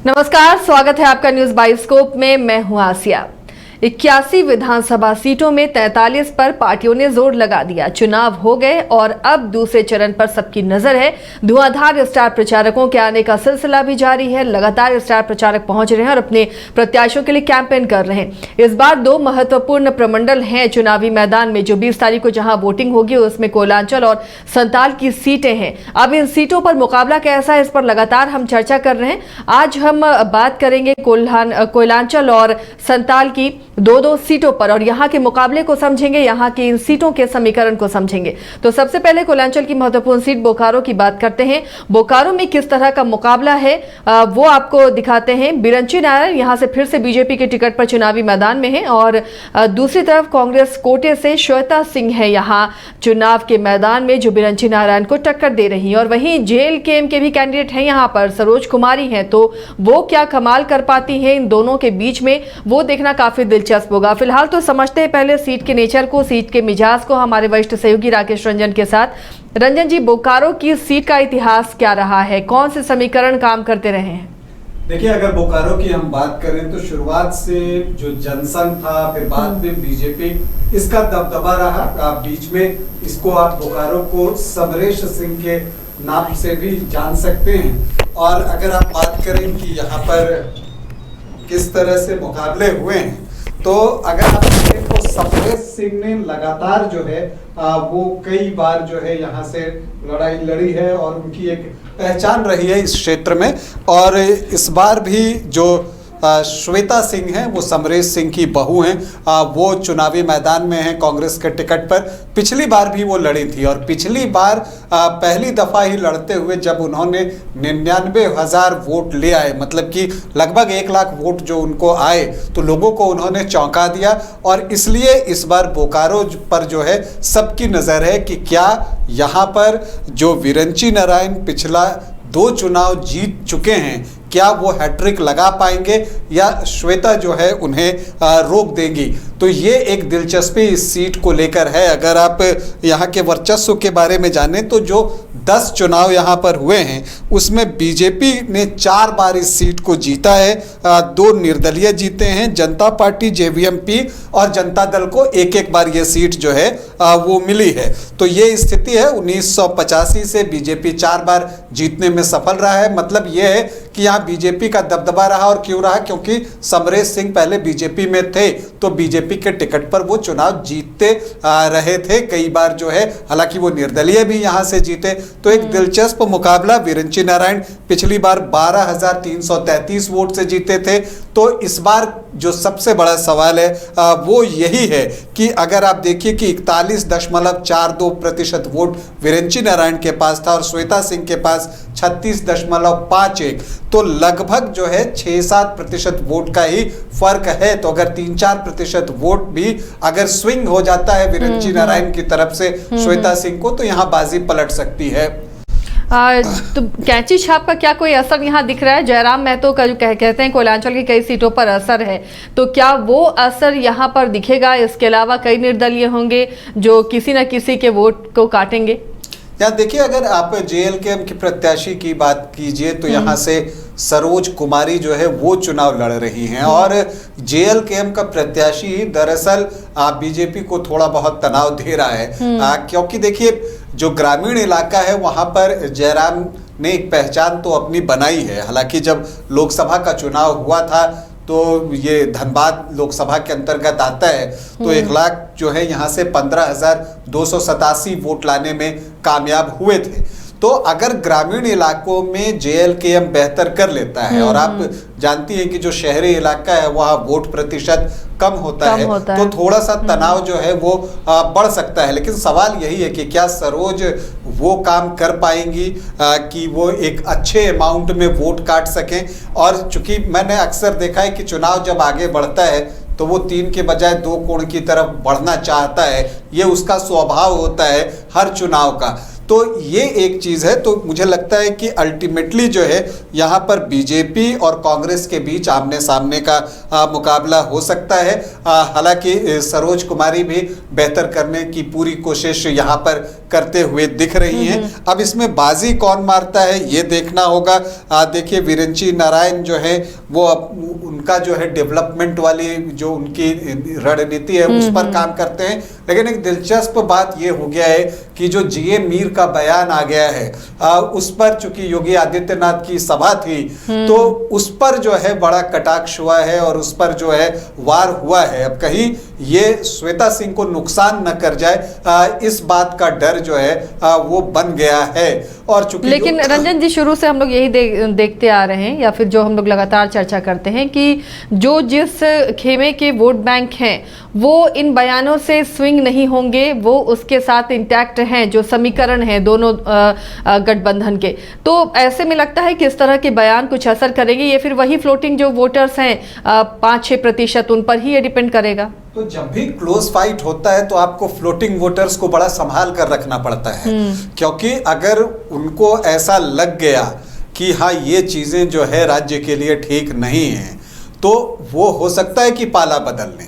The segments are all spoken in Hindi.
नमस्कार, स्वागत है आपका न्यूज बाइस्कोप में। मैं हूं आसिया। 81 विधानसभा सीटों में 43 पर पार्टियों ने जोर लगा दिया। चुनाव हो गए और अब दूसरे चरण पर सबकी नजर है। धुआंधार स्टार प्रचारकों के आने का सिलसिला भी जारी है। लगातार स्टार प्रचारक पहुंच रहे हैं और अपने प्रत्याशियों के लिए कैंपेन कर रहे हैं। इस बार 2 महत्वपूर्ण प्रमंडल हैं चुनावी मैदान में। जो 20 तारीख को जहां वोटिंग होगी उसमें कोयलांचल और संताल की सीटें हैं। अब इन सीटों पर मुकाबला कैसा है, इस पर लगातार हम चर्चा कर रहे हैं। आज हम बात करेंगे कोयलांचल और संताल की 2-2 सीटों पर और यहां के मुकाबले को समझेंगे, यहां की इन सीटों के समीकरण को समझेंगे। तो सबसे पहले कोयलांचल की महत्वपूर्ण सीट बोकारो की बात करते हैं। बोकारो में किस तरह का मुकाबला है वो आपको दिखाते हैं। बिरंची नारायण यहां से फिर से बीजेपी के टिकट पर चुनावी मैदान में है और दूसरी तरफ कांग्रेस कोटे से श्वेता सिंह है यहां चुनाव के मैदान में, जो बिरंची नारायण को टक्कर दे रही है। और वहीं जेएलकेएम के भी कैंडिडेट हैं यहां पर, सरोज कुमारी हैं, तो वो क्या कमाल कर पाती है इन दोनों के बीच में, वो देखना काफी दिलचस्प होगा। फिलहाल तो समझते हैं पहले सीट के नेचर को, सीट के मिजाज को हमारे वरिष्ठ सहयोगी राकेश रंजन के साथ। रंजन जी, बोकारो की सीट का इतिहास क्या रहा है, कौन से समीकरण काम करते रहे हैं? देखिए, अगर बोकारो की हम बात करें तो शुरुआत से जो जनसंघ था, फिर बाद में बीजेपी, इसका दबदबा रहा। बीच में इसको आप बोकारो को समरेश सिंह के नाम से भी जान सकते हैं। और अगर आप बात करें कि यहाँ पर किस तरह से मुकाबले हुए हैं, तो अगर आप देखें तो समरेश सिंह ने लगातार जो है वो कई बार जो है यहाँ से लड़ाई लड़ी है और उनकी एक पहचान रही है इस क्षेत्र में। और इस बार भी जो श्वेता सिंह हैं, वो समरेश सिंह की बहू हैं, वो चुनावी मैदान में हैं कांग्रेस के टिकट पर। पिछली बार भी वो लड़ी थी और पिछली बार पहली दफ़ा ही लड़ते हुए जब उन्होंने 99,000 वोट ले आए, मतलब कि लगभग 1 लाख वोट जो उनको आए, तो लोगों को उन्होंने चौंका दिया। और इसलिए इस बार बोकारो पर जो है सबकी नज़र है कि क्या यहाँ पर जो विरंची नारायण पिछला 2 चुनाव जीत चुके हैं, क्या वो हैट्रिक लगा पाएंगे या श्वेता जो है उन्हें रोक देंगी। तो ये एक दिलचस्पी इस सीट को लेकर है। अगर आप यहाँ के वर्चस्व के बारे में जानें तो जो 10 चुनाव यहाँ पर हुए हैं उसमें बीजेपी ने 4 बार इस सीट को जीता है। 2 निर्दलीय जीते हैं, जनता पार्टी, जेवीएमपी और जनता दल को 1-1 बार ये सीट जो है वो मिली है। तो ये स्थिति है। 1985 से बीजेपी 4 बार जीतने में सफल रहा है। मतलब ये है कि यहाँ बीजेपी का दबदबा रहा। और क्यों रहा? क्योंकि समरेश सिंह पहले बीजेपी में थे तो बीजेपी के टिकट पर वो चुनाव जीतते रहे थे कई बार जो है, हालांकि वो निर्दलीय भी यहाँ से जीते। तो एक दिलचस्प मुकाबला। विरंची नारायण पिछली बार 12,333 वोट से जीते थे। तो इस बार जो सबसे बड़ा सवाल है वो यही है कि अगर आप देखिए कि 41.42% वोट विरंची नारायण के पास था और श्वेता सिंह के पास 36.51, तो लगभग जो है 6-7% वोट का ही फर्क है। तो अगर 3-4% वोट भी अगर स्विंग हो जाता है विरंची नारायण की तरफ से श्वेता सिंह को, तो यहाँ बाजी पलट सकती है। तो कैंची छाप का क्या कोई असर यहाँ दिख रहा है? जयराम महतो का जो कहते हैं कोयलांचल की कई सीटों पर असर है, तो क्या वो असर यहाँ पर दिखेगा? इसके अलावा कई निर्दलीय होंगे जो किसी न किसी के वोट को काटेंगे। यहाँ देखिए, अगर आप जेएलकेएम की प्रत्याशी की बात कीजिए तो यहाँ से सरोज कुमारी जो है वो चुनाव लड़ रही हैं। और जेएलकेएम का प्रत्याशी दरअसल बीजेपी को थोड़ा बहुत तनाव दे रहा है, क्योंकि देखिए जो ग्रामीण इलाका है वहाँ पर जयराम ने एक पहचान तो अपनी बनाई है। हालांकि जब लोकसभा का चुनाव हुआ था तो ये धनबाद लोकसभा के अंतर्गत आता है, तो 1 लाख जो है यहाँ से 15,287 वोट लाने में कामयाब हुए थे। तो अगर ग्रामीण इलाकों में जेएलकेएम बेहतर कर लेता है, और आप जानती हैं कि जो शहरी इलाका है वहाँ वोट प्रतिशत कम होता है, तो थोड़ा सा तनाव जो है वो बढ़ सकता है। लेकिन सवाल यही है कि क्या सरोज वो काम कर पाएंगी कि वो एक अच्छे अमाउंट में वोट काट सकें। और चूंकि मैंने अक्सर देखा है कि चुनाव जब आगे बढ़ता है तो वो 3 के बजाय 2 कोण की तरफ बढ़ना चाहता है, ये उसका स्वभाव होता है हर चुनाव का। तो ये एक चीज़ है। तो मुझे लगता है कि अल्टीमेटली जो है यहाँ पर बीजेपी और कांग्रेस के बीच आमने सामने का मुकाबला हो सकता है। हालांकि सरोज कुमारी भी बेहतर करने की पूरी कोशिश यहाँ पर करते हुए दिख रही हैं। अब इसमें बाजी कौन मारता है ये देखना होगा। देखिए विरंची नारायण जो है वो अब उनका जो है डेवलपमेंट वाली जो उनकी रणनीति है उस पर काम करते हैं। लेकिन एक दिलचस्प बात ये हो गया है कि जो जीए मीर का बयान आ गया है उस पर चूंकि योगी आदित्यनाथ की सभा थी तो उस पर जो है बड़ा कटाक्ष हुआ है और उस पर जो है वार हुआ है। अब कहीं ये श्वेता सिंह को नुकसान न कर जाए इस बात का डर जो है वो बन गया है। और चूंकि लेकिन रंजन जी शुरू से हम लोग यही देखते आ रहे हैं या फिर जो हम लोग लगातार चर्चा करते हैं कि जो जिस खेमे के वोट बैंक हैं वो इन बयानों से स्विंग नहीं होंगे, वो उसके साथ इंटैक्ट हैं जो समीकरण है दोनों गठबंधन के। तो ऐसे में लगता है कि इस तरह के बयान कुछ असर करेंगे, ये फिर वही फ्लोटिंग जो वोटर्स हैं 5-6% उन पर ही ये डिपेंड करेगा। तो जब भी क्लोज फाइट होता है तो आपको फ्लोटिंग वोटर्स को बड़ा संभाल कर रखना पड़ता है, क्योंकि अगर उनको ऐसा लग गया कि हाँ ये चीजें जो है राज्य के लिए ठीक नहीं है तो वो हो सकता है कि पाला बदल लें।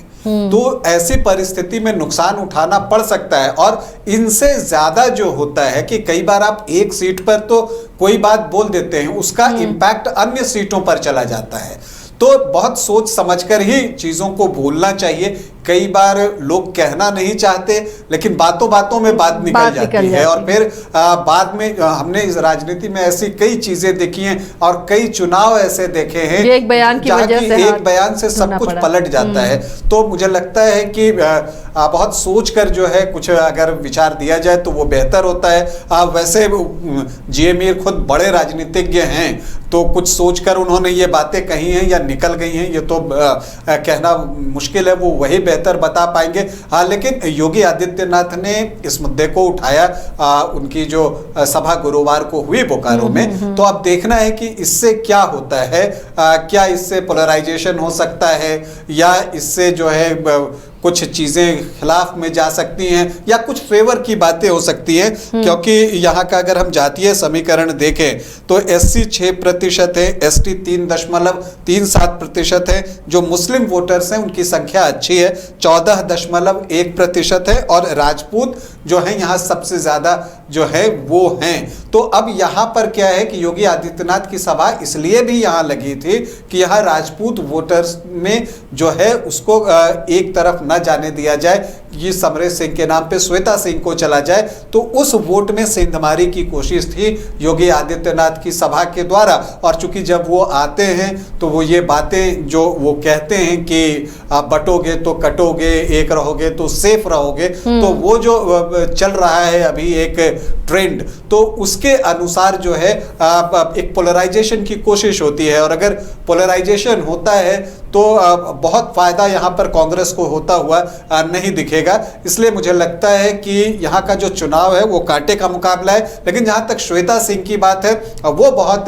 तो ऐसी परिस्थिति में नुकसान उठाना पड़ सकता है। और इनसे ज्यादा जो होता है कि कई बार आप एक सीट पर तो कोई बात बोल देते हैं उसका इम्पैक्ट अन्य सीटों पर चला जाता है। तो बहुत सोच समझकर ही चीजों को बोलना चाहिए। कई बार लोग कहना नहीं चाहते लेकिन बातों बातों में बात निकल जाती है और फिर बाद में हमने इस राजनीति में ऐसी कई चीजें देखी हैं और कई चुनाव ऐसे देखे हैं एक बयान की वजह से एक बयान से सब कुछ पलट जाता है। तो मुझे लगता है कि बहुत सोच कर जो है कुछ अगर विचार दिया जाए तो वो बेहतर होता है। वैसे जीए मीर खुद बड़े राजनीतिज्ञ हैं तो कुछ सोचकर उन्होंने ये बातें कही हैं या निकल गई हैं ये तो कहना मुश्किल है, वो वही बेहतर बता पाएंगे। हाँ, लेकिन योगी आदित्यनाथ ने इस मुद्दे को उठाया उनकी जो सभा गुरुवार को हुई बोकारो में। तो अब देखना है कि इससे क्या होता है, क्या इससे पोलराइजेशन हो सकता है या इससे जो है कुछ चीजें खिलाफ में जा सकती हैं या कुछ फेवर की बातें हो सकती हैं। क्योंकि यहाँ का अगर हम जातीय समीकरण देखें तो एससी 6% है, एसटी 3.37% है, जो मुस्लिम वोटर्स हैं उनकी संख्या अच्छी है 14.1% है और राजपूत जो है यहाँ सबसे ज्यादा जो है वो हैं। तो अब यहाँ पर क्या है कि योगी आदित्यनाथ की सभा इसलिए भी यहाँ लगी थी कि यहाँ राजपूत वोटर्स में जो है उसको एक तरफ न जाने दिया जाए, ये समरेश सिंह के नाम पे श्वेता सिंह को चला जाए। तो उस वोट में सेंधमारी की कोशिश थी योगी आदित्यनाथ की सभा के द्वारा। और चूंकि जब वो आते हैं तो वो ये बातें जो वो कहते हैं कि आप बटोगे तो कटोगे, एक रहोगे तो सेफ रहोगे, तो वो जो चल रहा है अभी एक ट्रेंड, तो उसके अनुसार जो है एक पोलराइजेशन की कोशिश होती है। और अगर पोलराइजेशन होता है तो बहुत फायदा यहाँ पर कांग्रेस को होता हुआ नहीं दिखेगा। इसलिए मुझे लगता है कि यहाँ का जो चुनाव है वो कांटे का मुकाबला है। लेकिन जहाँ तक श्वेता सिंह की बात है वो बहुत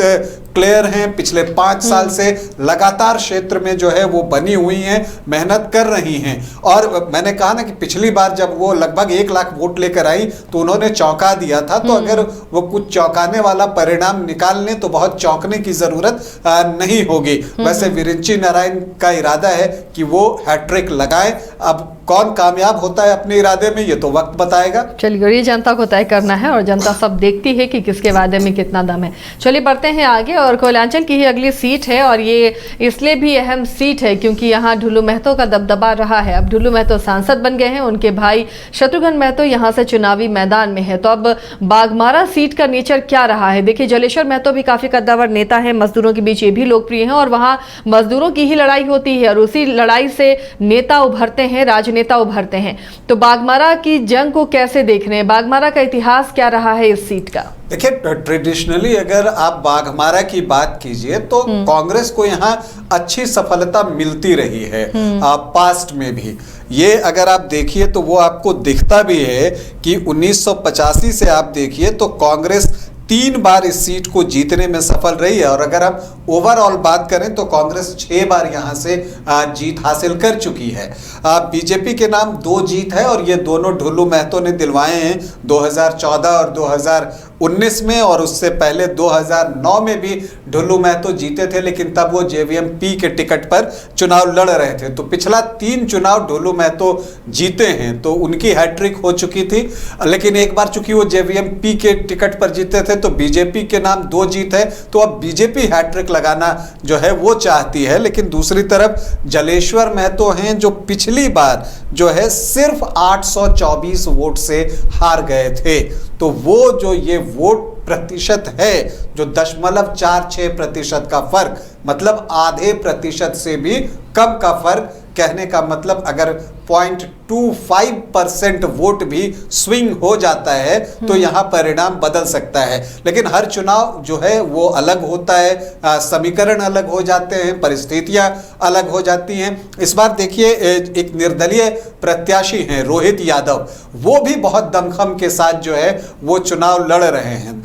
क्लियर हैं, पिछले 5 साल से लगातार क्षेत्र में जो है वो बनी हुई हैं, मेहनत कर रही हैं। और मैंने कहा ना कि पिछली बार जब वो लगभग 1 लाख वोट लेकर आई तो उन्होंने चौंका दिया था। तो अगर वो कुछ चौंकाने वाला परिणाम निकाल लें तो बहुत चौंकने की जरूरत नहीं होगी। वैसे विरंची नारायण का इरादा है कि वो हैट्रिक लगाए। अब कौन कामयाब होता है अपने इरादे में ये तो वक्त बताएगा। चलिए, ये जनता को तय करना है और जनता सब देखती है कि किसके वादे में कितना दम है। चलिए बढ़ते हैं आगे और कोयलांचल की ही अगली सीट है और ये इसलिए भी अहम सीट है क्योंकि यहाँ ढुल्लू महतो का दबदबा रहा है। अब ढुल्लू महतो सांसद बन गए हैं, उनके भाई शत्रुघ्न महतो यहाँ से चुनावी मैदान में है। तो अब बाघमारा सीट का नेचर क्या रहा है? देखिए, जलेश्वर महतो भी काफी कद्दावर नेता है, मजदूरों के बीच ये भी लोकप्रिय है और वहाँ मजदूरों की ही लड़ाई होती है और उसी लड़ाई से नेता उभरते हैं, राजनेता उभरते हैं। तो बाघमारा की जंग को कैसे देख रहे हैं? बाघमारा का इतिहास क्या रहा है इस सीट का? देखिए, ट्रेडिशनली अगर आप बाघमारा की बात कीजिए तो कांग्रेस को यहाँ अच्छी सफलता मिलती रही है पास्ट में भी। ये अगर आप देखिए तो वो आपको दिखता भी है कि 1985 से आप देखिए तो कांग्रेस 3 बार इस सीट को जीतने में सफल रही है। और अगर हम ओवरऑल बात करें तो कांग्रेस 6 बार यहां से जीत हासिल कर चुकी है। बीजेपी के नाम 2 जीत है और ये दोनों ढुल्लू महतो ने दिलवाए हैं 2014 और 2019 में, और उससे पहले 2009 में भी ढुल्लू महतो जीते थे, लेकिन तब वो जेवीएम-पी के टिकट पर चुनाव लड़ रहे थे। तो पिछला 3 चुनाव ढुल्लू महतो जीते हैं, तो उनकी हैट्रिक हो चुकी थी। लेकिन एक बार चूंकि वो जेवीएम-पी के टिकट पर जीते थे तो बीजेपी के नाम 2 जीत है, तो अब बीजेपी हैट्रिक लगाना जो है वो चाहती है। लेकिन दूसरी तरफ जलेश्वर महतो हैं जो पिछली बार जो है सिर्फ 824 वोट से हार गए थे। तो वो जो ये वोट प्रतिशत है जो 0.46% का फर्क, मतलब आधे प्रतिशत से भी कम का फर्क, कहने का मतलब अगर 0.25% वोट भी स्विंग हो जाता है तो यहां परिणाम बदल सकता है। लेकिन हर चुनाव जो है वो अलग होता है, समीकरण अलग हो जाते हैं, परिस्थितियां अलग हो जाती हैं। इस बार देखिए एक निर्दलीय प्रत्याशी हैं रोहित यादव, वो भी बहुत दमखम के साथ जो है वो चुनाव लड़ रहे हैं।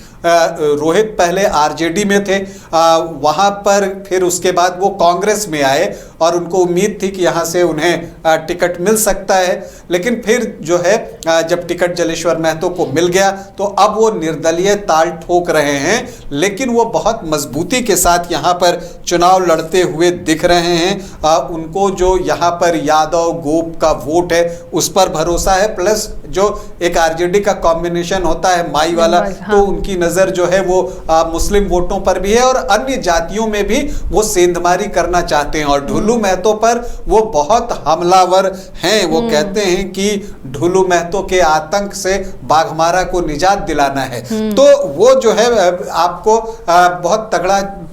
रोहित पहले आरजेडी में थे, वहां पर फिर उसके बाद वो कांग्रेस में आए और उनको उम्मीद थी कि यहां से उन्हें टिकट मिल सकता है। लेकिन फिर जो है जब टिकट जलेश्वर महतो को मिल गया तो अब वो निर्दलीय ताल ठोक रहे हैं, लेकिन वो बहुत मजबूती के साथ यहां पर चुनाव लड़ते हुए दिख रहे हैं। उनको जो यहां पर यादव गोप का वोट है उस पर भरोसा है, प्लस जो एक आरजेडी का कॉम्बिनेशन होता है माई वाला, तो उनकी नजर जो है वो मुस्लिम वोटों पर भी है और अन्य जातियों में भी वो सेंधमारी करना चाहते हैं। और ढुल्लू महतो पर वो बहुत हमलावर हैं। वो कहते हैं कि ढुल्लू महतो के आतंक से बाघमारा को निजात दिलाना है। तो वो जो है आपको बहुत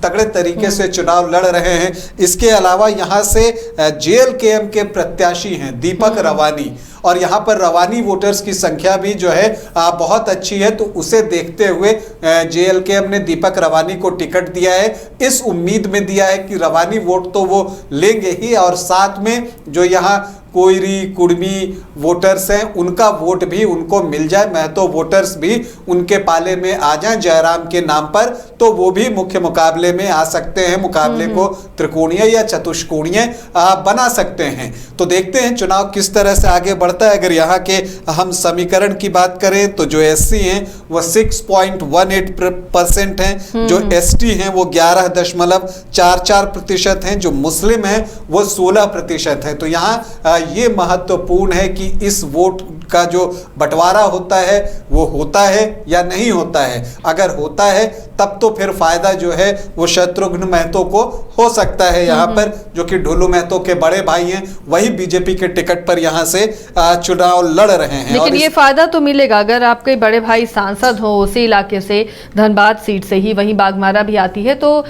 तगड़े तरीके से चुनाव लड़ रहे हैं। इसके अलावा यहाँ से जेएलकेएम के प्रत्याशी हैं दीपक रवानी, और यहाँ पर रवानी वोटर्स की संख्या भी जो है बहुत अच्छी है। तो उसे देखते हुए जेएलकेएम ने दीपक रवानी को टिकट दिया है, इस उम्मीद में दिया है कि रवानी वोट तो वो लेंगे ही, और साथ में जो यहाँ कोयरी कुर्मी वोटर्स हैं उनका वोट भी उनको मिल जाए, महतो वोटर्स भी उनके पाले में आ जाएं जयराम के नाम पर, तो वो भी मुख्य मुकाबले में आ सकते हैं। मुकाबले को त्रिकोणीय या चतुष्कोणीय बना सकते हैं। तो देखते हैं चुनाव किस तरह से आगे बढ़ता है। अगर यहाँ के हम समीकरण की बात करें तो जो एससी हैं वो 6.18% हैं, जो एसटी हैं वो 11.44% हैं, जो मुस्लिम हैं वो 16% हैं। तो यहाँ ये महत्वपूर्ण है कि इस वोट का जो बंटवारा होता है वो होता है या नहीं होता है। अगर होता है तब तो फिर फायदा जो है वो शत्रुघ्न महतो को हो सकता है यहाँ पर, जो कि ढुल्लू महतो के बड़े भाई हैं, वही बीजेपी के टिकट पर यहाँ से चुनाव लड़ रहे हैं। लेकिन ये फायदा तो मिलेगा अगर आपके बड़े भाई सांसद हो उसी इलाके से, धनबाद सीट से ही, वहीं बाघमारा भी आती है, तो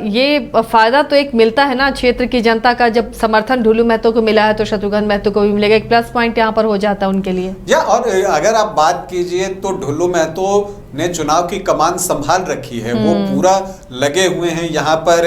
ये फायदा तो एक मिलता है ना क्षेत्र की जनता का। जब समर्थन ढुल्लू महतो को मिला है तो शत्रुघ्न महतो को भी मिलेगा, एक प्लस पॉइंट यहाँ पर हो जाता है उनके लिए। या और अगर आप बात कीजिए तो ढुल्लू महतो ने चुनाव की कमान संभाल रखी है, वो पूरा लगे हुए हैं। यहाँ पर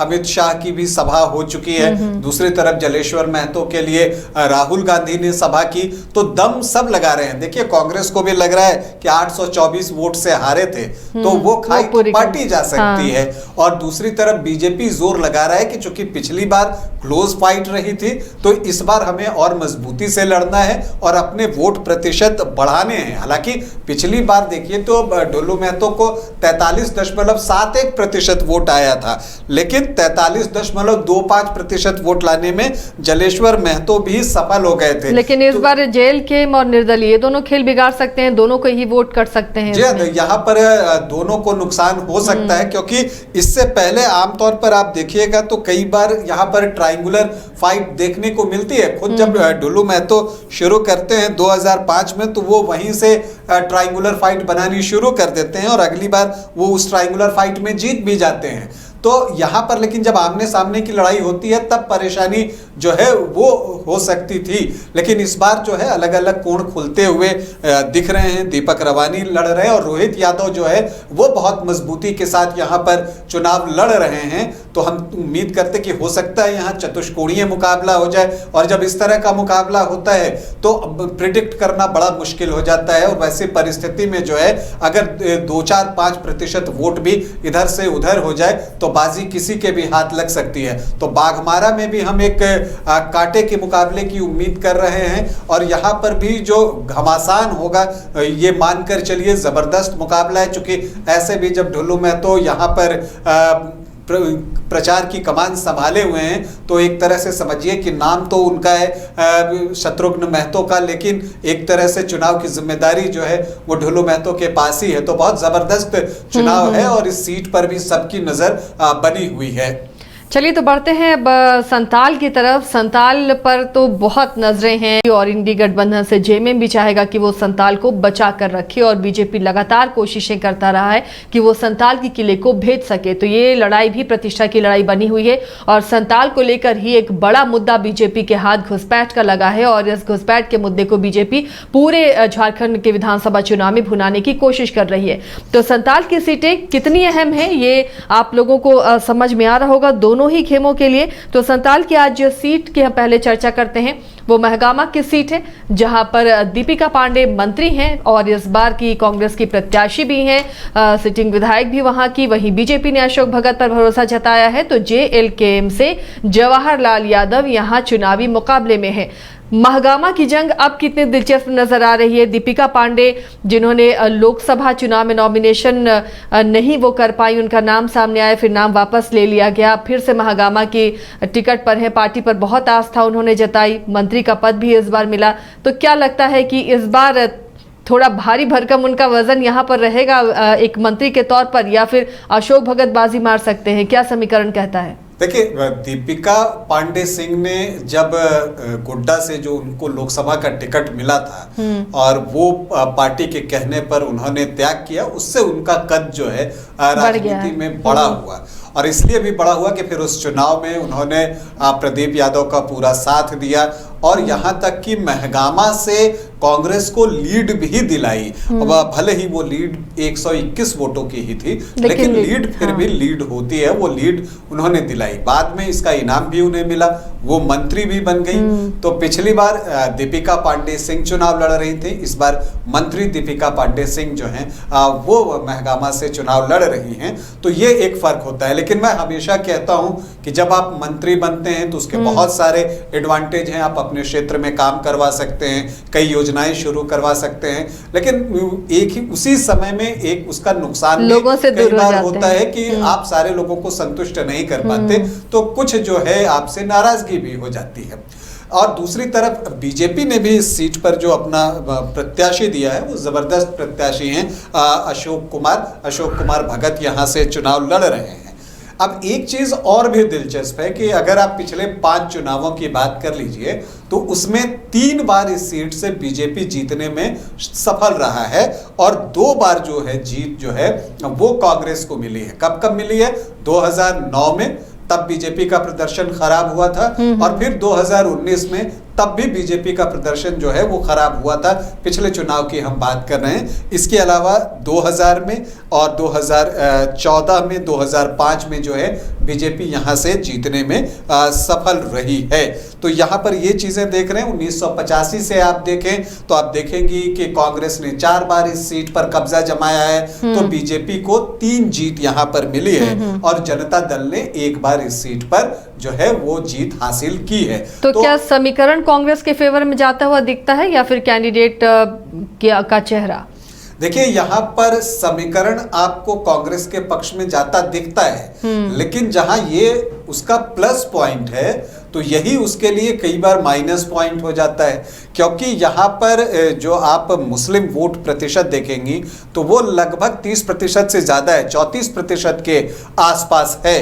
अमित शाह की भी सभा हो चुकी है, दूसरी तरफ जलेश्वर महतो के लिए राहुल गांधी ने सभा की, तो दम सब लगा रहे हैं। देखिए कांग्रेस को भी लग रहा है कि 824 वोट से हारे थे तो वो खाई पार्टी जा सकती है, और दूसरी तरफ बीजेपी जोर लगा रहा है कि चूंकि पिछली बार क्लोज फाइट रही थी तो इस बार हमें और मजबूती से लड़ना है और अपने वोट प्रतिशत बढ़ाने हैं। हालांकि पिछली बार देखिए तो ढुल्लू महतो को 43.71% वोट आया था, लेकिन 43.25% वोट लाने में जलेश्वर महतो भी सफल हो गए थे। लेकिन इस बार जेएलकेएम और निर्दलीय दोनों खेल बिगाड़ सकते हैं, दोनों को ही वोट कर सकते हैं। यहाँ पर दोनों को नुकसान हो सकता है, क्योंकि इससे पहले आमतौर पर आप देखिएगा तो कई बार यहाँ पर ट्रायंगुलर फाइट देखने को मिलती है। खुद जब ढुल्लू महतो शुरू करते हैं 2005 में तो वो वहीं से ट्रायंगुलर फाइट बनानी शुरू कर देते हैं और अगली बार वो उस ट्रायंगुलर फाइट में जीत भी जाते हैं। तो यहाँ पर लेकिन जब आमने सामने की लड़ाई होती है तब परेशानी जो है वो हो सकती थी, लेकिन इस बार जो है अलग अलग कोण खुलते हुए दिख रहे हैं। दीपक रवानी लड़ रहे हैं और रोहित यादव जो है वो बहुत मजबूती के साथ यहाँ पर चुनाव लड़ रहे हैं। तो हम उम्मीद करते कि हो सकता है यहाँ चतुष्कोणीय मुकाबला हो जाए, और जब इस तरह का मुकाबला होता है तो प्रिडिक्ट करना बड़ा मुश्किल हो जाता है। और वैसी परिस्थिति में जो है अगर 2-4-5% वोट भी इधर से उधर हो जाए तो बाजी किसी के भी हाथ लग सकती है। तो बाघमारा में भी हम एक कांटे के मुकाबले की उम्मीद कर रहे हैं, और यहाँ पर भी जो घमासान होगा ये मानकर चलिए जबरदस्त मुकाबला है। चूंकि ऐसे भी जब ढुल्लू महतो यहाँ पर प्रचार की कमान संभाले हुए हैं तो एक तरह से समझिए कि नाम तो उनका है शत्रुघ्न महतो का, लेकिन एक तरह से चुनाव की जिम्मेदारी जो है वो ढुल्लू महतो के पास ही है। तो बहुत जबरदस्त चुनाव है और इस सीट पर भी सबकी नजर बनी हुई है। चलिए तो बढ़ते हैं अब संताल की तरफ। संताल पर तो बहुत नजरें हैं और इंडी गठबंधन से जेएमएम भी चाहेगा कि वो संताल को बचा कर रखे, और बीजेपी लगातार कोशिशें करता रहा है कि वो संताल की किले को भेज सके। तो ये लड़ाई भी प्रतिष्ठा की लड़ाई बनी हुई है, और संताल को लेकर ही एक बड़ा मुद्दा बीजेपी के हाथ घुसपैठ का लगा है, और इस घुसपैठ के मुद्दे को बीजेपी पूरे झारखंड के विधानसभा चुनाव में भुनाने की कोशिश कर रही है। तो संताल की सीटें कितनी अहम है ये आप लोगों को समझ में आ रहा होगा दोनों ही खेमों के लिए। तो संताल की आज जो सीट की हम पहले चर्चा करते हैं वो महगामा की सीट है, जहां पर दीपिका पांडे मंत्री हैं और इस बार की कांग्रेस की प्रत्याशी भी हैं, सिटिंग विधायक भी वहां की। वहीं बीजेपी ने अशोक भगत पर भरोसा जताया है, तो जेएलकेएम से जवाहरलाल यादव यहां चुनावी मुकाबले में है। महगामा की जंग अब कितनी दिलचस्प नजर आ रही है। दीपिका पांडे जिन्होंने लोकसभा चुनाव में नॉमिनेशन नहीं वो कर पाई, उनका नाम सामने आया, फिर नाम वापस ले लिया गया, फिर से महगामा की टिकट पर है। पार्टी पर बहुत आस्था उन्होंने जताई, मंत्री का पद भी इस बार मिला। तो क्या लगता है कि इस बार थोड़ा भारी भरकम उनका वजन यहाँ पर रहेगा एक मंत्री के तौर पर, या फिर अशोक भगत बाजी मार सकते हैं? क्या समीकरण कहता है? देखिए, दीपिका पांडे सिंह ने जब गोड्डा से जो उनको लोकसभा का टिकट मिला था और वो पार्टी के कहने पर उन्होंने त्याग किया, उससे उनका कद जो है राजनीति में बड़ा हुआ। और इसलिए भी बड़ा हुआ कि फिर उस चुनाव में उन्होंने प्रदीप यादव का पूरा साथ दिया, और यहाँ तक कि महगामा से कांग्रेस को लीड भी दिलाई। भले ही वो लीड 121 वोटों की ही थी, लेकिन लीड फिर भी लीड होती है, वो लीड उन्होंने दिलाई। बाद में इसका इनाम भी उन्हें मिला, वो मंत्री भी बन गई। तो पिछली बार दीपिका पांडे सिंह चुनाव लड़ रही थी, इस बार मंत्री दीपिका पांडे सिंह जो हैं वो महगामा से चुनाव लड़ रही हैं। तो ये एक फर्क होता है। लेकिन मैं हमेशा कहता हूं कि जब आप मंत्री बनते हैं तो उसके बहुत सारे एडवांटेज हैं। आप अपने क्षेत्र में काम करवा सकते हैं, कई योजनाएं शुरू करवा सकते हैं, लेकिन एक ही उसी समय में एक उसका नुकसान लोगों से कई बार होता है कि आप सारे लोगों को संतुष्ट नहीं कर पाते, तो कुछ जो है आपसे नाराजगी भी हो जाती है। और दूसरी तरफ बीजेपी ने भी इस सीट पर जो अपना प्रत्याशी दिया है वो जबरदस्त प्रत्याशी हैं अशोक कुमार भगत यहाँ से चुनाव लड़ रहे हैं। अब एक चीज और भी दिलचस्प है कि अगर आप पिछले 5 चुनावों की बात कर लीजिए तो उसमें 3 बार इस सीट से बीजेपी जीतने में सफल रहा है, और 2 बार जो है जीत जो है वो कांग्रेस को मिली है। कब मिली है? 2009 में, तब बीजेपी का प्रदर्शन खराब हुआ था, और फिर 2019 में तब भी बीजेपी का प्रदर्शन जो है वो खराब हुआ था। पिछले चुनाव की हम बात कर रहे हैं। इसके अलावा 2000 में और 2014 में, 2005 में जो है बीजेपी यहाँ से जीतने में सफल रही है। तो यहाँ पर ये चीजें देख रहे हैं। 1985 से आप देखें तो आप देखेंगी कि कांग्रेस ने 4 बार इस सीट पर कब्जा जमाया है, तो बीजेपी को 3 जीत यहाँ पर मिली है, और जनता दल ने 1 बार इस सीट पर जो है वो जीत हासिल की है। तो क्या समीकरण कांग्रेस के फेवर में जाता हुआ दिखता है, या फिर कैंडिडेट का चेहरा? देखिए, यहाँ पर समीकरण आपको कांग्रेस के पक्ष में जाता दिखता है, लेकिन जहां ये उसका प्लस पॉइंट है तो यही उसके लिए कई बार माइनस पॉइंट हो जाता है, क्योंकि यहाँ पर जो आप मुस्लिम वोट प्रतिशत देखेंगी तो वो लगभग 30% से ज़्यादा है, 34% के आसपास है।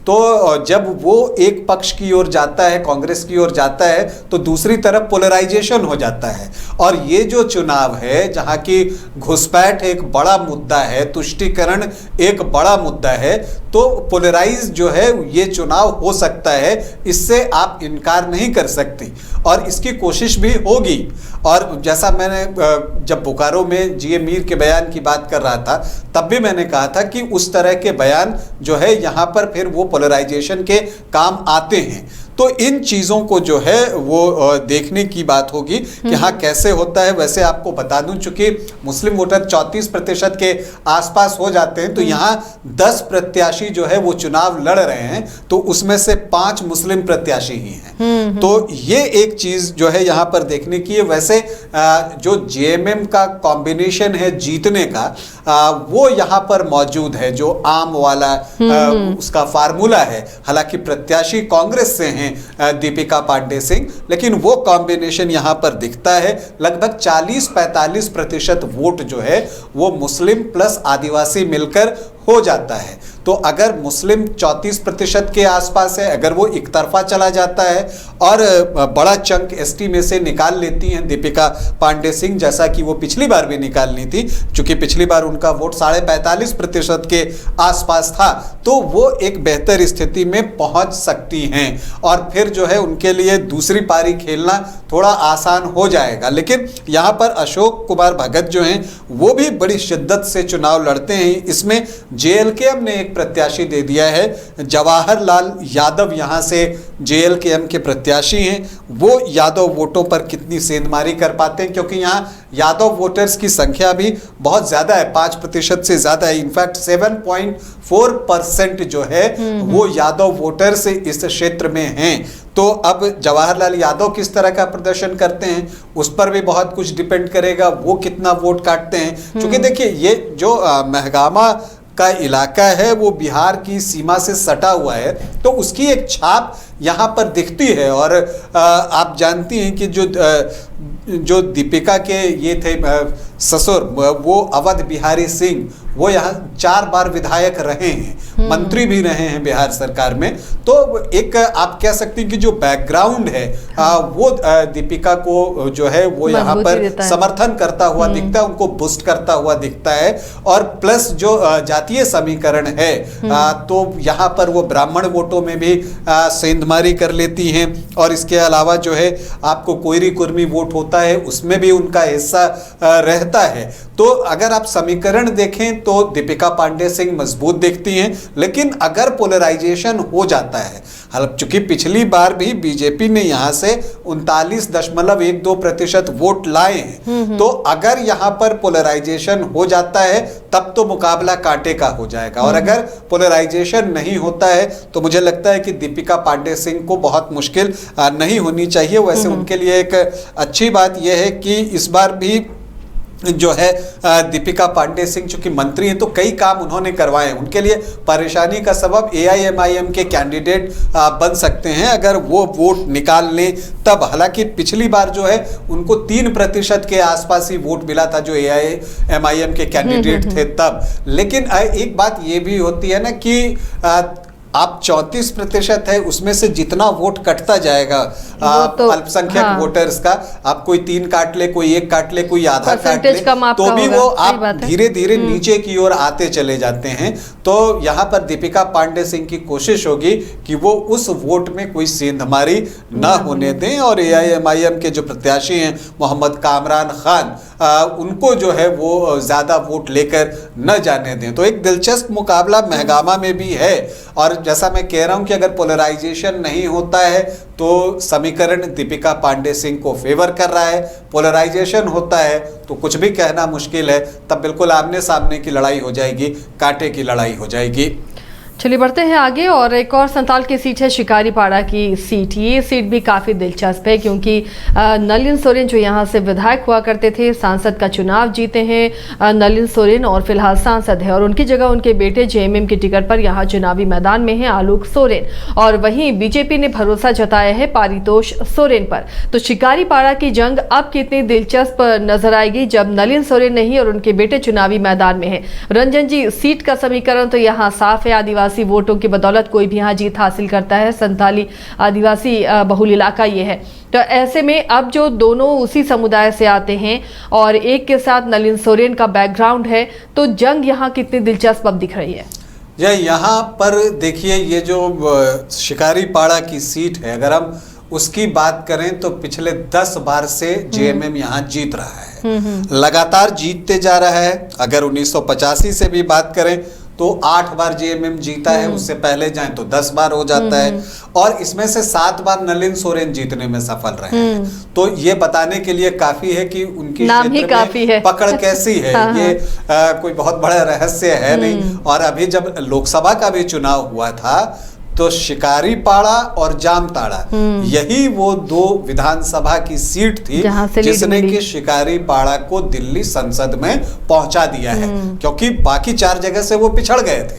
तो जब वो एक पक्ष की ओर जाता है, कांग्रेस की ओर जाता है, तो दूसरी तरफ पोलराइजेशन हो जाता है। और ये जो चुनाव है जहां की घुसपैठ एक बड़ा मुद्दा है, तुष्टीकरण एक बड़ा मुद्दा है, तो पोलराइज जो है ये चुनाव हो सकता है, इससे आप इनकार नहीं कर सकती और इसकी कोशिश भी होगी। और जैसा मैंने जब बोकारो में जीए मीर के बयान की बात कर रहा था तब भी मैंने कहा था कि उस तरह के बयान जो है यहाँ पर फिर वो पोलराइजेशन के काम आते हैं। तो इन चीज़ों को जो है वो देखने की बात होगी कि हाँ कैसे होता है। वैसे आपको बता दूं, चूंकि मुस्लिम वोटर 34% के आसपास हो जाते हैं, तो यहाँ 10 प्रत्याशी जो है वो चुनाव लड़ रहे हैं, तो उसमें से 5 मुस्लिम प्रत्याशी ही हैं। तो ये एक चीज़ जो है यहाँ पर देखने की है। वैसे जो जेएमएम का कॉम्बिनेशन है जीतने का, वो यहाँ पर मौजूद है, जो आम वाला उसका फार्मूला है। हालांकि प्रत्याशी कांग्रेस से हैं दीपिका पांडे सिंह, लेकिन वो कॉम्बिनेशन यहां पर दिखता है। लगभग 40-45% वोट जो है वो मुस्लिम प्लस आदिवासी मिलकर हो जाता है। तो अगर मुस्लिम 34% के आसपास है, अगर वो एक तरफा चला जाता है और बड़ा चंक एसटी में से निकाल लेती हैं दीपिका पांडे सिंह, जैसा कि वो पिछली बार भी निकालनी थी, क्योंकि पिछली बार उनका वोट 45.5% के आसपास था, तो वो एक बेहतर स्थिति में पहुंच सकती हैं और फिर जो है उनके लिए दूसरी पारी खेलना थोड़ा आसान हो जाएगा। लेकिन यहाँ पर अशोक कुमार भगत जो हैं वो भी बड़ी शिद्दत से चुनाव लड़ते हैं। इसमें जेएलकेएम ने एक प्रत्याशी दे दिया है, जवाहरलाल यादव यहाँ से जेएलकेएम के प्रत्याशी हैं। वो यादव वोटों पर कितनी सेंधमारी कर पाते हैं, क्योंकि यहाँ यादव वोटर्स की संख्या भी बहुत ज़्यादा है, 5% से ज़्यादा है। इनफैक्ट 7.4% जो है वो यादव वोटर्स इस क्षेत्र में हैं। तो अब जवाहरलाल यादव किस तरह का प्रदर्शन करते हैं उस पर भी बहुत कुछ डिपेंड करेगा, वो कितना वोट काटते हैं। क्योंकि देखिए ये जो महगामा का इलाका है वो बिहार की सीमा से सटा हुआ है, तो उसकी एक छाप यहाँ पर दिखती है। और आप जानती हैं कि जो दीपिका के ये थे ससुर, वो अवध बिहारी सिंह, वो यहाँ 4 बार विधायक रहे हैं, मंत्री भी रहे हैं बिहार सरकार में। तो एक आप कह सकते हैं कि जो बैकग्राउंड है वो दीपिका को जो है वो यहाँ पर समर्थन करता हुआ दिखता है, उनको बूस्ट करता हुआ दिखता है। और प्लस जो जातीय समीकरण है तो यहाँ पर वो ब्राह्मण वोटों में भी सेंधमारी कर लेती हैं। और इसके अलावा जो है आपको कोयरी कुर्मी वोट होता है, उसमें भी उनका हिस्सा रहता है। तो अगर आप समीकरण देखें तो दीपिका पांडे सिंह मजबूत दिखती हैं। लेकिन अगर पोलराइजेशन हो जाता है, चूंकि पिछली बार भी बीजेपी ने यहां से 39.12% वोट लाए हैं, तो अगर यहां पर पोलराइजेशन हो जाता है तब तो मुकाबला कांटे का हो जाएगा। और अगर पोलराइजेशन नहीं होता है तो मुझे लगता है कि दीपिका पांडे सिंह को बहुत मुश्किल नहीं होनी चाहिए। वैसे उनके लिए एक अच्छी बात यह है कि इस बार भी जो है दीपिका पांडे सिंह चूंकि मंत्री हैं तो कई काम उन्होंने करवाए हैं। उनके लिए परेशानी का सबब एआईएमआईएम के कैंडिडेट बन सकते हैं अगर वो वोट निकाल लें तब। हालांकि पिछली बार जो है उनको 3% के आसपास ही वोट मिला था जो एआईएमआईएम के कैंडिडेट थे तब। लेकिन एक बात ये भी होती है ना कि आप 34% है, उसमें से जितना वोट कटता जाएगा तो अल्पसंख्यक वोटर्स का, आप कोई 3 काट ले, कोई 1 काट ले, कोई आधा काट ले, तो भी वो आप धीरे धीरे नीचे की ओर आते चले जाते हैं। तो यहाँ पर दीपिका पांडे सिंह की कोशिश होगी कि वो उस वोट में कोई सेंधमारी ना होने दें और एआईएमआईएम के जो प्रत्याशी हैं मोहम्मद कामरान खान, उनको जो है वो ज़्यादा वोट लेकर न जाने दें। तो एक दिलचस्प मुकाबला महगामा में भी है। और जैसा मैं कह रहा हूं कि अगर पोलराइजेशन नहीं होता है तो समीकरण दीपिका पांडे सिंह को फेवर कर रहा है, पोलराइजेशन होता है तो कुछ भी कहना मुश्किल है, तब बिल्कुल आमने सामने की लड़ाई हो जाएगी, कांटे की लड़ाई हो जाएगी। चलिए बढ़ते हैं आगे और एक और संताल की सीट है शिकारीपाड़ा की सीट। ये सीट भी काफ़ी दिलचस्प है क्योंकि नलिन सोरेन जो यहाँ से विधायक हुआ करते थे, सांसद का चुनाव जीते हैं नलिन सोरेन और फिलहाल सांसद है, और उनकी जगह उनके बेटे जेएमएम की टिकट पर यहाँ चुनावी मैदान में हैं आलोक सोरेन। और वहीं बीजेपी ने भरोसा जताया है पारितोष सोरेन पर। तो शिकारीपाड़ा की जंग अब कितनी दिलचस्प नजर आएगी जब नलिन सोरेन नहीं और उनके बेटे चुनावी मैदान में है। रंजन जी, सीट का समीकरण तो यहाँ साफ है, आदिवासी आदिवासी वोटों की बदौलत कोई भी यहाँ जीत हासिल करता है। संथाली आदिवासी बहुल इलाका ये है, तो ऐसे में अब जो दोनों उसी समुदाय से आते हैं और एक के साथ नलिन सोरेन का बैकग्राउंड है, तो जंग यहाँ कितनी दिलचस्प अब दिख रही है। यहाँ पर देखिए, ये जो शिकारीपाड़ा की सीट है, अगर हम उसकी बात करें तो पिछले 10 बार से जेएमएम यहाँ जीत रहा है, लगातार जीतते जा रहा है। अगर 1985 से भी बात करें तो 8 बार जेएमएम जीता है, उससे पहले जाएं तो 10 बार हो जाता है, और इसमें से 7 बार नलिन सोरेन जीतने में सफल रहे हैं। तो ये बताने के लिए काफी है कि उनकी नाम ही काफी है। पकड़ कैसी है। हाँ, ये कोई बहुत बड़ा रहस्य है नहीं। और अभी जब लोकसभा का भी चुनाव हुआ था तो शिकारीपाड़ा और जामताड़ा यही वो 2 विधानसभा की सीट थी जिसने कि शिकारीपाड़ा को दिल्ली संसद में पहुंचा दिया है, क्योंकि बाकी 4 जगह से वो पिछड़ गए थे।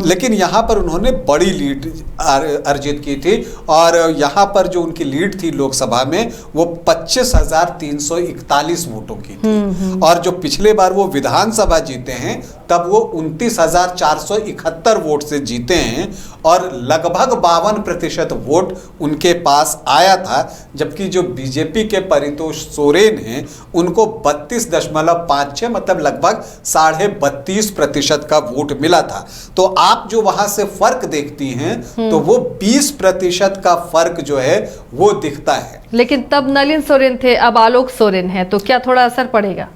लेकिन यहाँ पर उन्होंने बड़ी लीड अर्जित की थी, और यहाँ पर जो उनकी लीड थी लोकसभा में वो 25,341 वोटों की थी, और जो पिछले बार वो विधानसभा जीते हैं तब वो 29,471 वोट से जीते हैं, और लगभग 52% वोट उनके पास आया था। जबकि जो बीजेपी के परितोष सोरेन हैं उनको 32.56 मतलब लगभग 32.5% का वोट मिला था। तो आप जो वहां से फर्क देखती हैं तो वो 20% का फर्क जो है वो दिखता है। लेकिन तब नलिन सोरेन थे, अब आलोक सोरेन है, तो क्या थोड़ा असर पड़ेगा?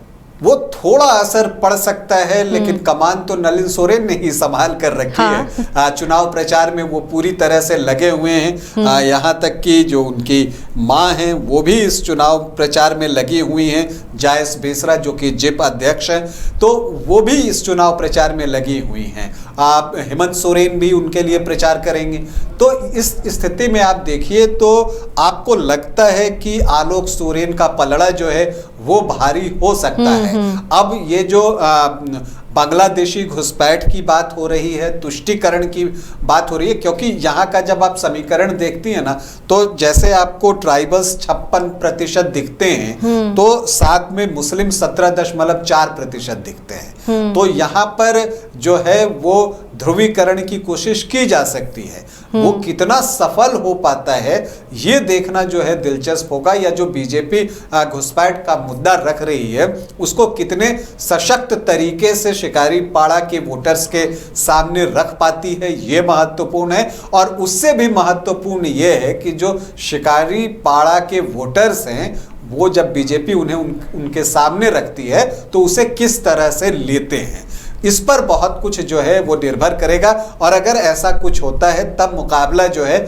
वो थोड़ा असर पड़ सकता है, लेकिन कमान तो नलिन सोरेन ने ही संभाल कर रखी है। चुनाव प्रचार में वो पूरी तरह से लगे हुए हैं। यहाँ तक कि जो उनकी माँ हैं वो भी इस चुनाव प्रचार में लगी हुई हैं, जायस बेसरा जो कि जिप अध्यक्ष हैं, तो वो भी इस चुनाव प्रचार में लगी हुई हैं। हेमंत सोरेन भी उनके लिए प्रचार करेंगे। तो इस स्थिति में आप देखिए तो आपको लगता है कि आलोक सोरेन का पलड़ा जो है वो भारी हो सकता है। अब ये जो बांग्लादेशी घुसपैठ की बात हो रही है, तुष्टीकरण की बात हो रही है, क्योंकि यहाँ का जब आप समीकरण देखती है ना तो जैसे आपको ट्राइबल्स 56% दिखते हैं तो साथ में मुस्लिम 17.4% दिखते हैं। तो यहाँ पर जो है वो ध्रुवीकरण की कोशिश की जा सकती है। वो कितना सफल हो पाता है ये देखना जो है दिलचस्प होगा, या जो बीजेपी घुसपैठ का मुद्दा रख रही है उसको कितने सशक्त तरीके से शिकारीपाड़ा के वोटर्स के सामने रख पाती है, ये महत्वपूर्ण है। और उससे भी महत्वपूर्ण ये है कि जो शिकारीपाड़ा के वोटर्स हैं वो जब बीजेपी उन्हें उनके सामने रखती है तो उसे किस तरह से लेते हैं, इस पर बहुत कुछ जो है वो निर्भर करेगा। और अगर ऐसा कुछ होता है तब मुकाबला जो है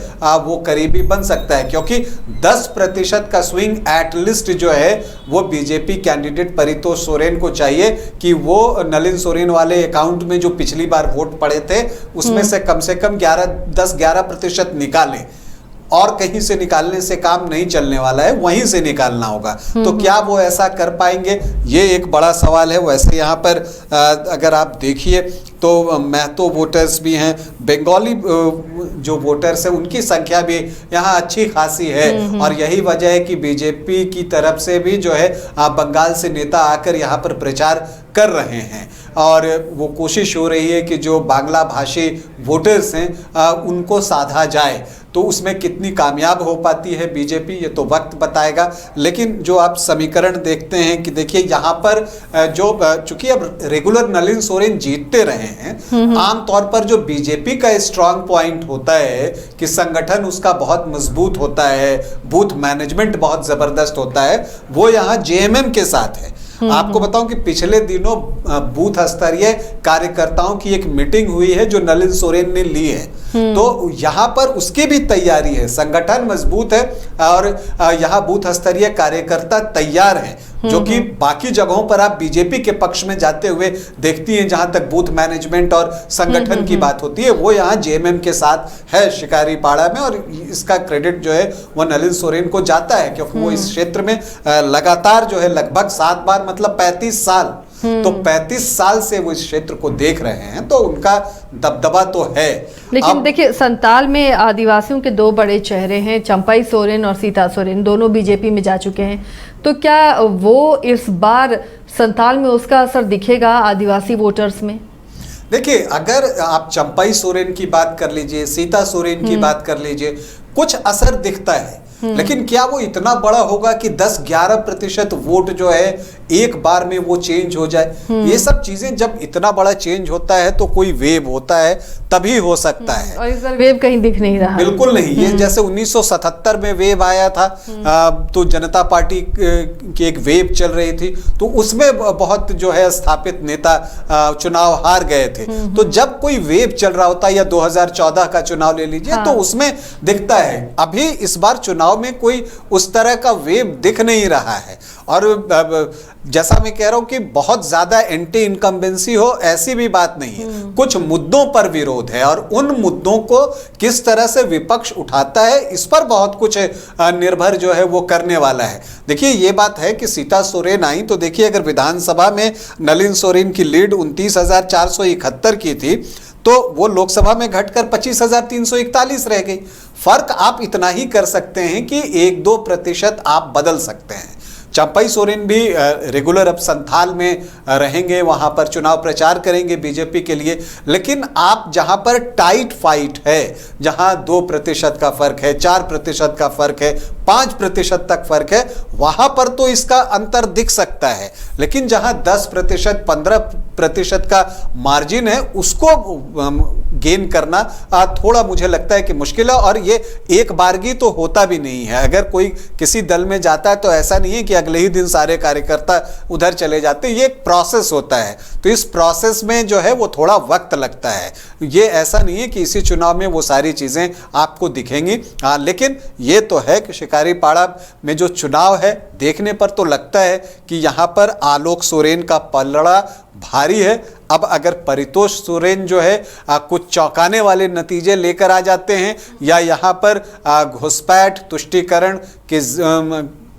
वो करीबी बन सकता है, क्योंकि 10% का स्विंग एटलीस्ट जो है वो बीजेपी कैंडिडेट परितोष सोरेन को चाहिए कि वो नलिन सोरेन वाले अकाउंट में जो पिछली बार वोट पड़े थे उसमें से कम 10-11% निकाले। और कहीं से निकालने से काम नहीं चलने वाला है, वहीं से निकालना होगा। तो क्या वो ऐसा कर पाएंगे, ये एक बड़ा सवाल है। वैसे यहाँ पर अगर आप देखिए तो महतो वोटर्स भी हैं, बंगाली जो वोटर्स हैं उनकी संख्या भी यहाँ अच्छी खासी है। और यही वजह है कि बीजेपी की तरफ से भी जो है बंगाल से नेता आकर यहाँ पर प्रचार कर रहे हैं, और वो कोशिश हो रही है कि जो बांग्ला भाषी वोटर्स हैं उनको साधा जाए। तो उसमें कितनी कामयाब हो पाती है बीजेपी ये तो वक्त बताएगा। लेकिन जो आप समीकरण देखते हैं कि देखिए यहाँ पर जो चूंकि अब रेगुलर नलिन सोरेन जीतते रहे हैं, आमतौर पर जो बीजेपी का स्ट्रांग पॉइंट होता है कि संगठन उसका बहुत मजबूत होता है, बूथ मैनेजमेंट बहुत जबरदस्त होता है, वो यहाँ जेएमएम के साथ है। आपको बताऊं कि पिछले दिनों बूथ स्तरीय कार्यकर्ताओं की एक मीटिंग हुई है जो नलिन सोरेन ने ली है। तो यहाँ पर उसकी भी तैयारी है, संगठन मजबूत है और यहाँ बूथ स्तरीय कार्यकर्ता तैयार हैं, जो कि बाकी जगहों पर आप बीजेपी के पक्ष में जाते हुए देखती हैं। जहां तक बूथ मैनेजमेंट और संगठन की बात होती है वो यहाँ जेएमएम के साथ है शिकारीपाड़ा में, और इसका क्रेडिट जो है वो नलिन सोरेन को जाता है, क्योंकि वो इस क्षेत्र में लगातार जो है लगभग 7 बार मतलब 35 साल, तो 35 साल से वो इस क्षेत्र को देख रहे हैं, तो उनका दबदबा तो है। लेकिन देखिए संताल में आदिवासियों के 2 बड़े चेहरे हैं, चंपाई सोरेन और सीता सोरेन, दोनों बीजेपी में जा चुके हैं। तो क्या वो इस बार संताल में उसका असर दिखेगा आदिवासी वोटर्स में? देखिए, अगर आप चंपाई सोरेन की बात कर लीजिए, सीता सोरेन की बात कर लीजिए, कुछ असर दिखता है, लेकिन क्या वो इतना बड़ा होगा कि 10-11% वोट जो है एक बार में वो चेंज हो जाए? ये सब चीजें जब इतना बड़ा चेंज होता है तो कोई वेव होता है, तभी हो सकता है। और इस बार वेव कहीं दिख नहीं रहा। बिल्कुल नहीं। ये जैसे 1977 में वेव आया था, तो जनता पार्टी की एक वेव चल रही थी, तो उसमें बहुत जो है स्थापित नेता चुनाव हार गए थे। तो जब कोई वेव चल रहा होता है, या 2014 का चुनाव ले लीजिए, तो उसमें दिखता है। अभी इस बार चुनाव में कोई उस तरह का वेव दिख नहीं रहा है। और जैसा मैं कह रहा हूं कि बहुत ज्यादा एंटी इनकम्बेंसी हो, ऐसी भी बात नहीं है। कुछ मुद्दों पर विरोध है, और उन मुद्दों को किस तरह से विपक्ष उठाता है, इस पर बहुत कुछ निर्भर जो है वो करने वाला है। देखिए, ये बात है कि सीता सोरेन आई, तो देखिए अगर विधानसभा में नलिन सोरेन की लीड 29,471 की थी, तो वो लोकसभा में घटकर 25,341 रह गई। फर्क आप इतना ही कर सकते हैं कि 1-2% आप बदल सकते हैं। चंपाई सोरेन भी रेगुलर अब संथाल में रहेंगे, वहां पर चुनाव प्रचार करेंगे बीजेपी के लिए। लेकिन आप जहां पर टाइट फाइट है, जहां 2% का फर्क है, 4% का फर्क है, 5% तक फर्क है, वहां पर तो इसका अंतर दिख सकता है। लेकिन जहां 10%, 15% का मार्जिन है, उसको गेन करना थोड़ा मुझे लगता है कि मुश्किल है। और ये एक बारगी तो होता भी नहीं है। अगर कोई किसी दल में जाता है तो ऐसा नहीं है कि अगले ही दिन सारे कार्यकर्ता उधर चले जाते हैं। ये एक प्रोसेस होता है, तो इस प्रोसेस में जो है वो थोड़ा वक्त लगता है। ये ऐसा नहीं है कि इसी चुनाव में वो सारी चीजें आपको दिखेंगी। लेकिन ये तो है कि शिकारीपाड़ा में जो चुनाव है, देखने पर तो लगता है कि यहाँ पर आलोक सोरेन का पलड़ा भारी है। अब अगर परितोष सोरेन जो है कुछ चौंकाने वाले नतीजे लेकर आ जाते हैं, या यहाँ पर घुसपैठ, तुष्टीकरण के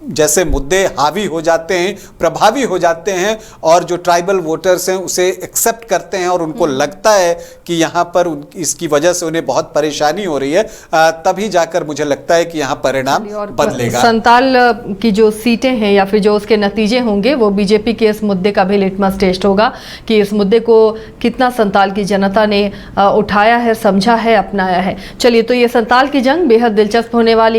जैसे मुद्दे हावी हो जाते हैं, प्रभावी हो जाते हैं, और जो ट्राइबल वोटर्स हैं उसे एक्सेप्ट करते हैं, और उनको लगता है कि यहाँ पर इसकी वजह से उन्हें बहुत परेशानी हो रही है, तभी जाकर मुझे लगता है कि यहाँ परिणाम बदलेगा। संताल की जो सीटें हैं या फिर जो उसके नतीजे होंगे, वो बीजेपी के इस मुद्दे का भी लिटमस टेस्ट होगा कि इस मुद्दे को कितना संताल की जनता ने उठाया है, समझा है, अपनाया है। चलिए, तो ये संताल की जंग बेहद दिलचस्प होने वाली